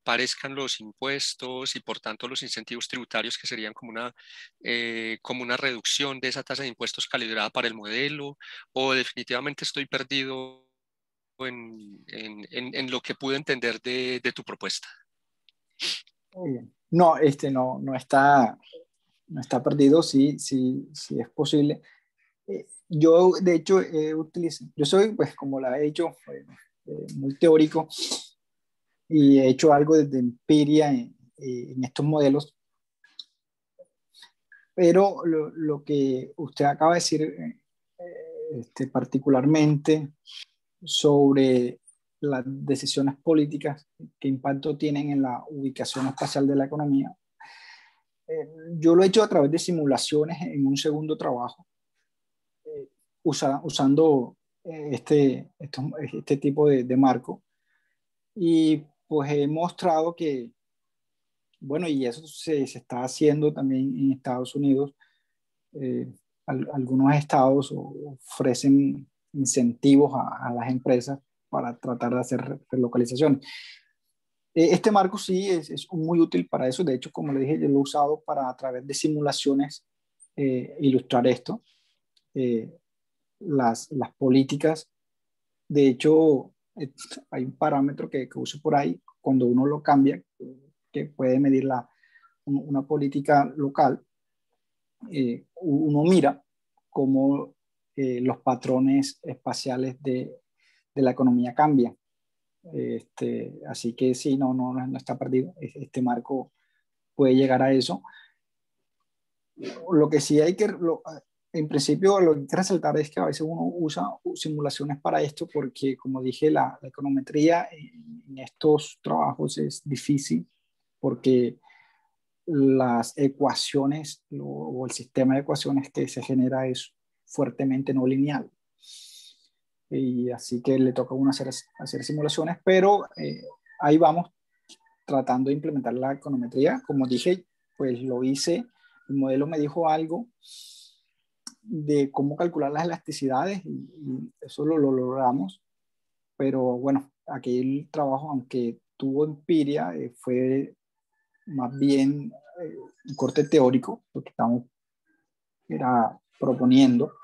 Speaker 2: aparezcan los impuestos y por tanto los incentivos tributarios que serían como una reducción de esa tasa de impuestos calibrada para el modelo, o definitivamente estoy perdido en lo que pude entender de tu propuesta.
Speaker 3: Muy bien. No, no está perdido, sí es posible. Yo, de hecho, yo soy, pues, como la he hecho, muy teórico y he hecho algo de empiria en estos modelos, pero lo que usted acaba de decir particularmente sobre las decisiones políticas, qué impacto tienen en la ubicación espacial de la economía, yo lo he hecho a través de simulaciones en un segundo trabajo, usando este tipo de marco. Y pues he mostrado que, bueno, y eso se está haciendo también en Estados Unidos. Algunos estados ofrecen incentivos a las empresas para tratar de hacer relocalizaciones. Este marco sí es muy útil para eso. De hecho, como le dije, yo lo he usado para, a través de simulaciones, ilustrar esto. Las políticas. De hecho, hay un parámetro que uso por ahí, cuando uno lo cambia, que puede medir una política local, uno mira cómo los patrones espaciales de la economía cambian. Así que sí, no está perdido. Este marco puede llegar a eso. Lo que sí en principio, lo que hay que resaltar es que a veces uno usa simulaciones para esto porque, como dije, la econometría en estos trabajos es difícil porque las ecuaciones o el sistema de ecuaciones que se genera es fuertemente no lineal. Y así que le toca a uno hacer simulaciones, pero ahí vamos tratando de implementar la econometría. Como dije, pues lo hice, el modelo me dijo algo de cómo calcular las elasticidades y eso lo logramos, pero bueno, aquel trabajo, aunque tuvo empiria, fue más bien un corte teórico, lo que estamos era proponiendo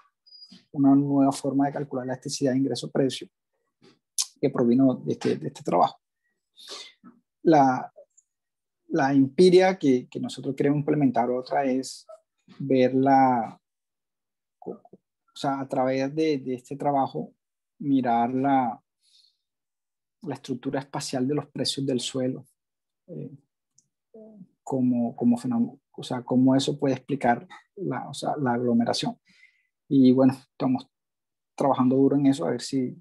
Speaker 3: una nueva forma de calcular la elasticidad de ingreso-precio que provino de este trabajo. La empiria que nosotros queremos implementar otra es verla, o sea, a través de este trabajo, mirar la estructura espacial de los precios del suelo, como fenómeno, o sea, cómo eso puede explicar la aglomeración. Y bueno, estamos trabajando duro en eso, a ver si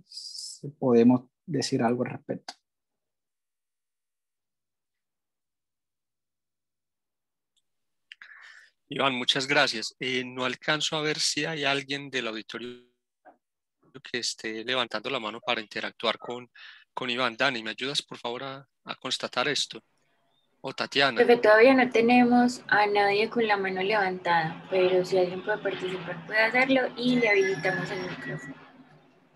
Speaker 3: podemos decir algo al respecto.
Speaker 2: Iván, muchas gracias. No alcanzo a ver si hay alguien del auditorio que esté levantando la mano para interactuar con Iván. Dani, ¿me ayudas por favor a constatar esto? O Tatiana.
Speaker 1: Profe, todavía no tenemos a nadie con la mano levantada, pero si alguien puede participar, puede hacerlo y le habilitamos el micrófono.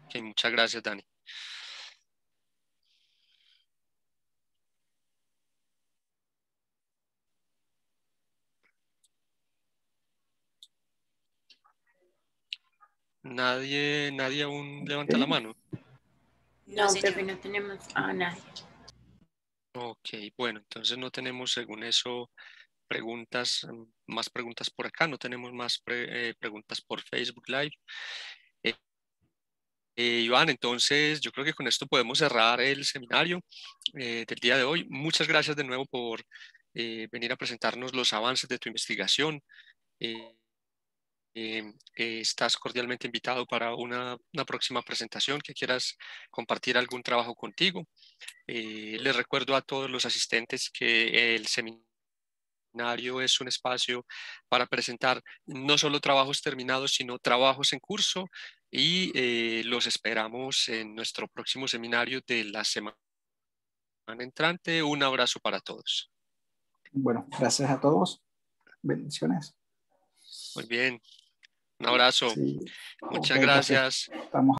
Speaker 2: Okay, muchas gracias, Dani. Nadie aún levanta la mano.
Speaker 1: No, profe, no tenemos a nadie.
Speaker 2: Ok, bueno, entonces no tenemos según eso preguntas, más preguntas por acá, no tenemos más preguntas por Facebook Live. Iván, entonces yo creo que con esto podemos cerrar el seminario del día de hoy. Muchas gracias de nuevo por venir a presentarnos los avances de tu investigación. Estás cordialmente invitado para una próxima presentación que quieras compartir algún trabajo contigo. Les recuerdo a todos los asistentes que el seminario es un espacio para presentar no solo trabajos terminados, sino trabajos en curso y los esperamos en nuestro próximo seminario de la semana entrante. Un abrazo para todos.
Speaker 3: Bueno, gracias a todos. Bendiciones.
Speaker 2: Muy bien. Un abrazo.
Speaker 3: Sí.
Speaker 2: Muchas
Speaker 3: Ok, profe.
Speaker 2: gracias.
Speaker 3: Estamos